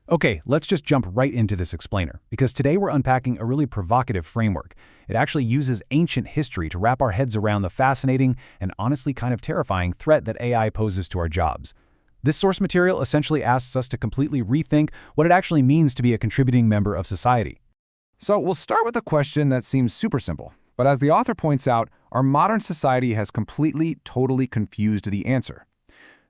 Okay, let's just jump right into this explainer, because today we're unpacking a really provocative framework. It actually uses ancient history to wrap our heads around the fascinating and honestly kind of terrifying threat that AI poses to our jobs. This source material essentially asks us to completely rethink what it actually means to be a contributing member of society. So we'll start with a question that seems super simple, but as the author points out, our modern society has totally confused the answer.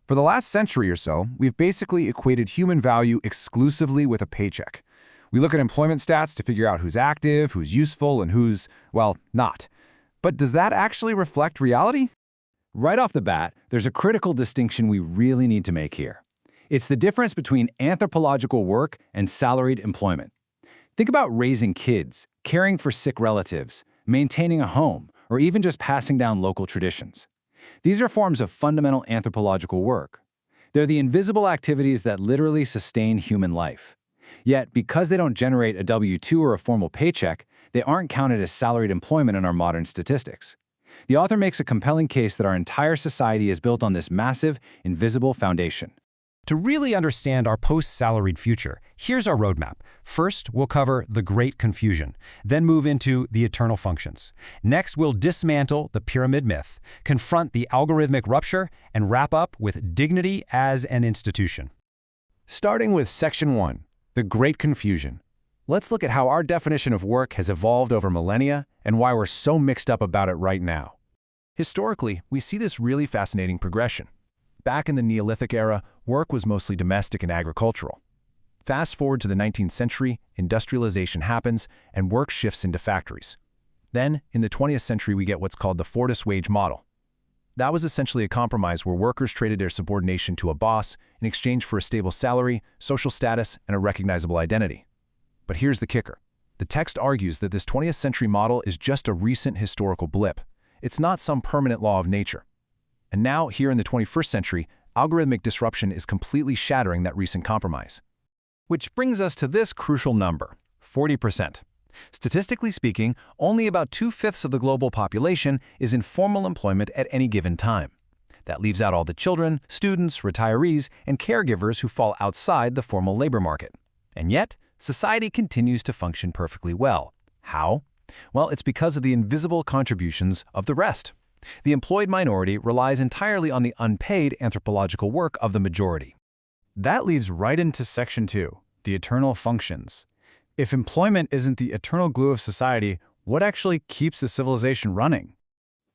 For the last century or so, we've basically equated human value exclusively with a paycheck. We look at employment stats to figure out who's active, who's useful, and who's, well, not. But does that actually reflect reality? Right off the bat, there's a critical distinction we really need to make here. It's the difference between anthropological work and salaried employment. Think about raising kids, caring for sick relatives, maintaining a home, or even just passing down local traditions. These are forms of fundamental anthropological work. They're the invisible activities that literally sustain human life. Yet, because they don't generate a W-2 or a formal paycheck, they aren't counted as salaried employment in our modern statistics. The author makes a compelling case that our entire society is built on this massive, invisible foundation. To really understand our post-salaried future, here's our roadmap. First, we'll cover the Great Confusion, then move into the eternal functions. Next, we'll dismantle the pyramid myth, confront the algorithmic rupture, and wrap up with dignity as an institution. Starting with Section 1, the Great Confusion. Let's look at how our definition of work has evolved over millennia and why we're so mixed up about it right now. Historically, we see this really fascinating progression. Back in the Neolithic era, work was mostly domestic and agricultural. Fast forward to the 19th century, industrialization happens, and work shifts into factories. Then, in the 20th century, we get what's called the Fortis wage model. That was essentially a compromise where workers traded their subordination to a boss in exchange for a stable salary, social status, and a recognizable identity. But here's the kicker. The text argues that this 20th century model is just a recent historical blip. It's not some permanent law of nature. And now, here in the 21st century, algorithmic disruption is completely shattering that recent compromise. Which brings us to this crucial number, 40%. Statistically speaking, only about 2/5 of the global population is in formal employment at any given time. That leaves out all the children, students, retirees, and caregivers who fall outside the formal labor market. And yet, society continues to function perfectly well. How? Well, it's because of the invisible contributions of the rest. The employed minority relies entirely on the unpaid anthropological work of the majority. That leads right into Section 2, the eternal functions. If employment isn't the eternal glue of society, what actually keeps the civilization running?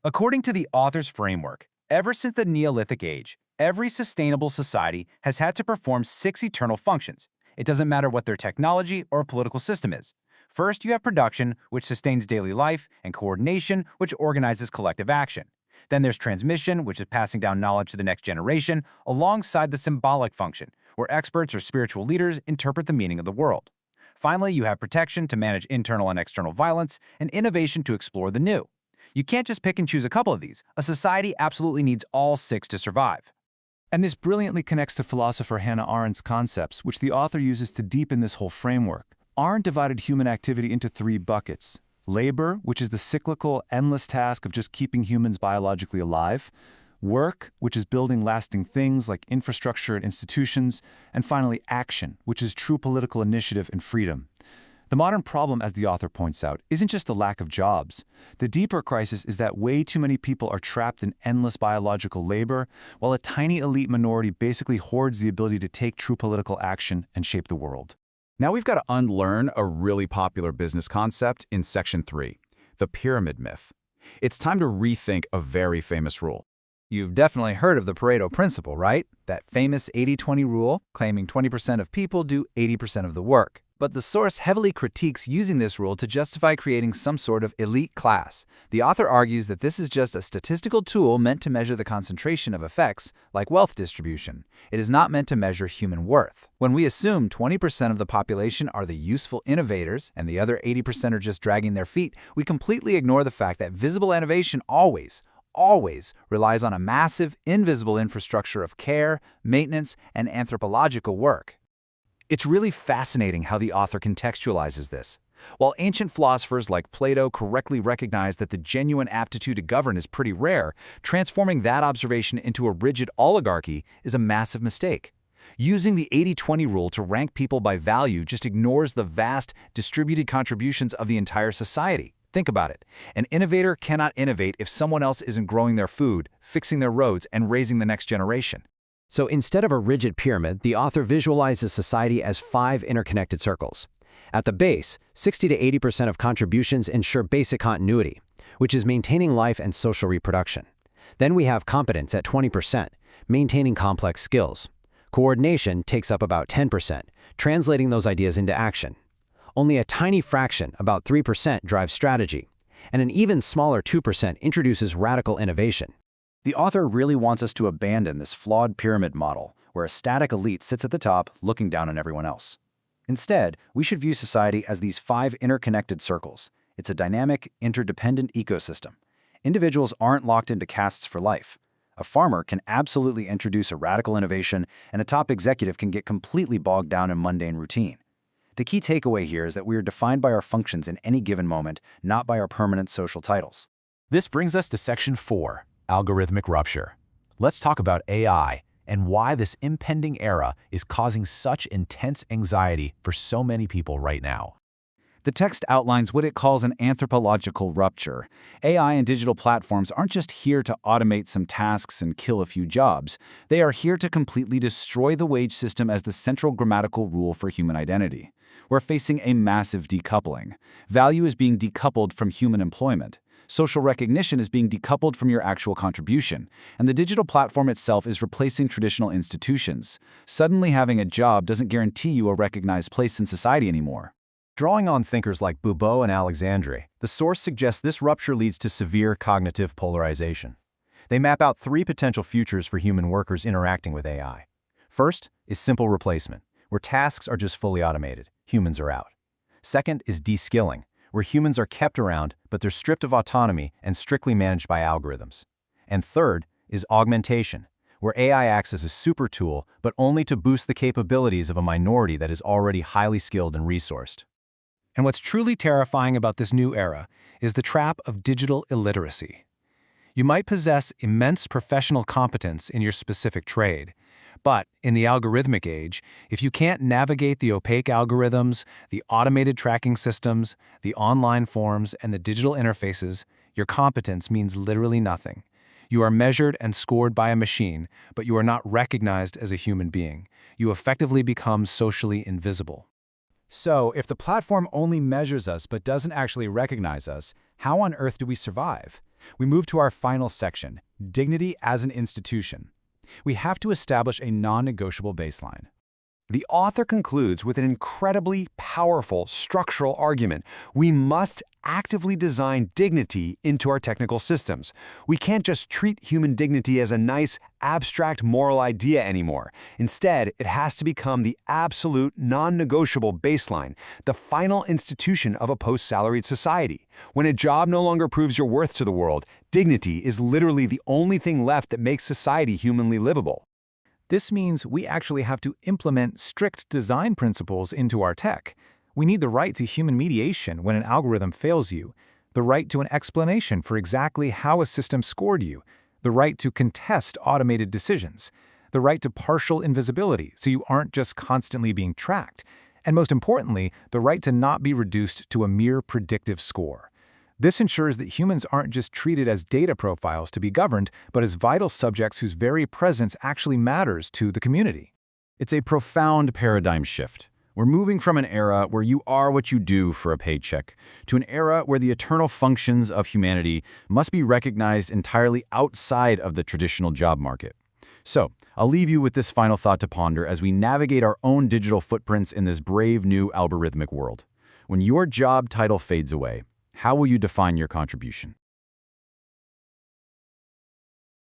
According to the author's framework, ever since the Neolithic age, every sustainable society has had to perform 6 eternal functions. It doesn't matter what their technology or political system is. First, you have production, which sustains daily life, and coordination, which organizes collective action. Then there's transmission, which is passing down knowledge to the next generation, alongside the symbolic function, where experts or spiritual leaders interpret the meaning of the world. Finally, you have protection to manage internal and external violence, and innovation to explore the new. You can't just pick and choose a couple of these. A society absolutely needs all 6 to survive. And this brilliantly connects to philosopher Hannah Arendt's concepts, which the author uses to deepen this whole framework. Arendt divided human activity into 3 buckets. Labor, which is the cyclical, endless task of just keeping humans biologically alive. Work, which is building lasting things like infrastructure and institutions. And finally, action, which is true political initiative and freedom. The modern problem, as the author points out, isn't just a lack of jobs. The deeper crisis is that way too many people are trapped in endless biological labor, while a tiny elite minority basically hoards the ability to take true political action and shape the world. Now we've got to unlearn a really popular business concept in Section 3, the pyramid myth. It's time to rethink a very famous rule. You've definitely heard of the Pareto principle, right? That famous 80-20 rule, claiming 20% of people do 80% of the work. But the source heavily critiques using this rule to justify creating some sort of elite class. The author argues that this is just a statistical tool meant to measure the concentration of effects, like wealth distribution. It is not meant to measure human worth. When we assume 20% of the population are the useful innovators and the other 80% are just dragging their feet, we completely ignore the fact that visible innovation always relies on a massive, invisible infrastructure of care, maintenance, and anthropological work. It's really fascinating how the author contextualizes this. While ancient philosophers like Plato correctly recognized that the genuine aptitude to govern is pretty rare, transforming that observation into a rigid oligarchy is a massive mistake. Using the 80-20 rule to rank people by value just ignores the vast, distributed contributions of the entire society. Think about it. An innovator cannot innovate if someone else isn't growing their food, fixing their roads, and raising the next generation. So instead of a rigid pyramid, the author visualizes society as 5 interconnected circles. At the base, 60 to 80% of contributions ensure basic continuity, which is maintaining life and social reproduction. Then we have competence at 20%, maintaining complex skills. Coordination takes up about 10%, translating those ideas into action. Only a tiny fraction, about 3%, drives strategy, and an even smaller 2% introduces radical innovation. The author really wants us to abandon this flawed pyramid model, where a static elite sits at the top looking down on everyone else. Instead, we should view society as these 5 interconnected circles. It's a dynamic, interdependent ecosystem. Individuals aren't locked into castes for life. A farmer can absolutely introduce a radical innovation, and a top executive can get completely bogged down in mundane routine. The key takeaway here is that we are defined by our functions in any given moment, not by our permanent social titles. This brings us to Section 4, Algorithmic Rupture. Let's talk about AI and why this impending era is causing such intense anxiety for so many people right now. The text outlines what it calls an anthropological rupture. AI and digital platforms aren't just here to automate some tasks and kill a few jobs. They are here to completely destroy the wage system as the central grammatical rule for human identity. We're facing a massive decoupling. Value is being decoupled from human employment. Social recognition is being decoupled from your actual contribution, and the digital platform itself is replacing traditional institutions. Suddenly having a job doesn't guarantee you a recognized place in society anymore. Drawing on thinkers like Bourbeau and Alexandre, the source suggests this rupture leads to severe cognitive polarization. They map out 3 potential futures for human workers interacting with AI. First is simple replacement, where tasks are just fully automated, humans are out. Second is de-skilling, where humans are kept around, but they're stripped of autonomy and strictly managed by algorithms. And third is augmentation, where AI acts as a super tool, but only to boost the capabilities of a minority that is already highly skilled and resourced. And what's truly terrifying about this new era is the trap of digital illiteracy. You might possess immense professional competence in your specific trade, but in the algorithmic age, if you can't navigate the opaque algorithms, the automated tracking systems, the online forms, and the digital interfaces, your competence means literally nothing. You are measured and scored by a machine, but you are not recognized as a human being. You effectively become socially invisible. So, if the platform only measures us but doesn't actually recognize us, how on earth do we survive? We move to our final section, dignity as an institution. We have to establish a non-negotiable baseline. The author concludes with an incredibly powerful structural argument. We must actively design dignity into our technical systems. We can't just treat human dignity as a nice, abstract moral idea anymore. Instead, it has to become the absolute, non-negotiable baseline, the final institution of a post-salaried society. When a job no longer proves your worth to the world, dignity is literally the only thing left that makes society humanly livable. This means we actually have to implement strict design principles into our tech. We need the right to human mediation when an algorithm fails you, the right to an explanation for exactly how a system scored you, the right to contest automated decisions, the right to partial invisibility so you aren't just constantly being tracked, and most importantly, the right to not be reduced to a mere predictive score. This ensures that humans aren't just treated as data profiles to be governed, but as vital subjects whose very presence actually matters to the community. It's a profound paradigm shift. We're moving from an era where you are what you do for a paycheck to an era where the eternal functions of humanity must be recognized entirely outside of the traditional job market. So, I'll leave you with this final thought to ponder as we navigate our own digital footprints in this brave new algorithmic world. When your job title fades away, how will you define your contribution?